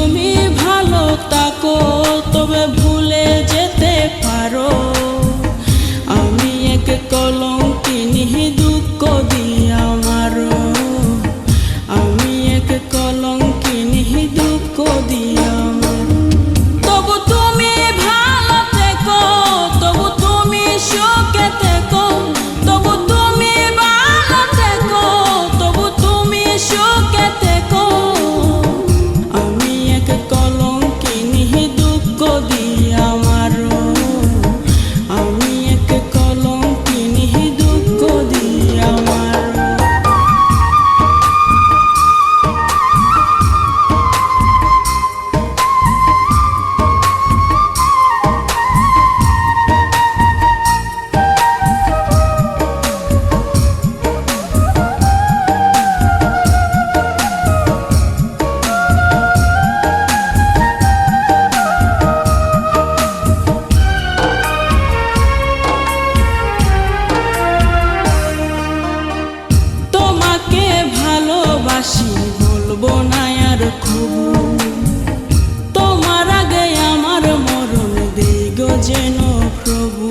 তুমি ভালো থাকো তবে ভুলে যেতে পারো। আমি এক কলঙ্কিনী দুঃখ দিয়া মারো, আমি এক কলঙ্কিনী দুঃখ দিয়া মারো। তবু তুমি ভালো থেকো, তবু তুমি সুখে থেকো, তবু তুমি ভালো থেকো, তবু তুমি সুখে থেকো। আমি এক কলঙ্কিনী দুঃখ দিয়া মারো, আমি এক কলঙ্কিনী দুঃখ দিয়া মারো। তোমাকে ভালোবাসি বলবো না আর কবু, তোমার আগে আমার মরণ দেই গো যেন প্রভু।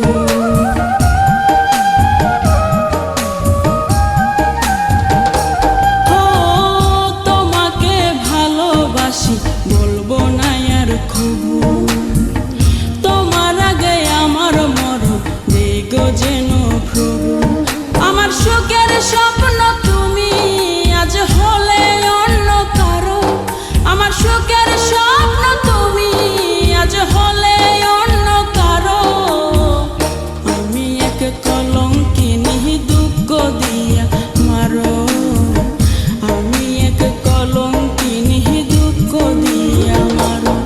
ও তোমাকে ভালোবাসি বলবো না আর কবু, তোমার আগে আমার মরণ দেই গো যেন প্রভু। আমার সুখের স্বপ্ন তুমি আজ হলে অন্য কারো, আমার সুখের স্বপ্ন তুমি আজ হলে অন্য কারো। আমি এক কলঙ্কিনী দুঃখ দিয়া মারো, আমি এক কলঙ্কিনী দুঃখ দিয়া মারো।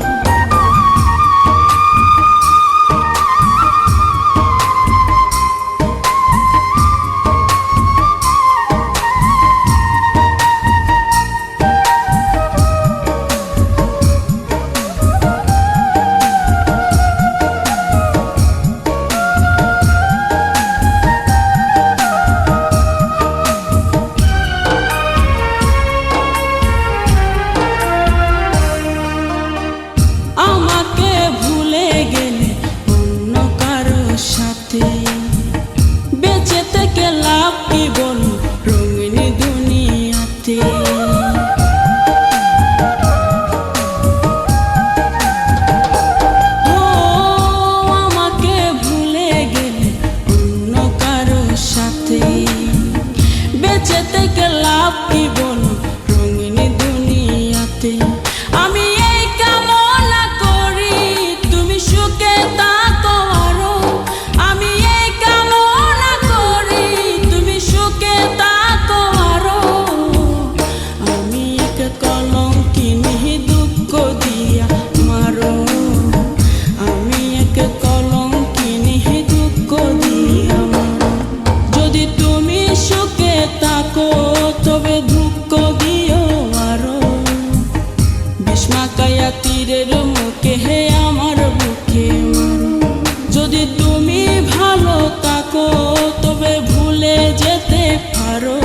আমাকে ভুলে গেলে অন্য কারো সাথে, বেঁচে থেকে লাভ কি বলো রঙিন দুনিয়াতে। ও আমাকে ভুলে গেলে অন্য কারো সাথে, বেঁচে থেকে লাভ কি বলো রঙিন দুনিয়াতে। আমি এই কামনা করি তুমি সুখে থাকো আরো, আমি এই কামনা করি তুমি সুখে থাকো আরো। আমি এক কলঙ্কিনী দুঃখ দিয়া মারো, আমি এক কলঙ্কিনী দুঃখ দিয়া মারো। যদি তুমি সুখে থাকো তবে দুঃখ দিও আরো, বিস্মাকায়া তীরের মুখে হে আমার বুকে মারো। যদি তুমি ভালো থাকো তবে ভুলে যেতে পারো।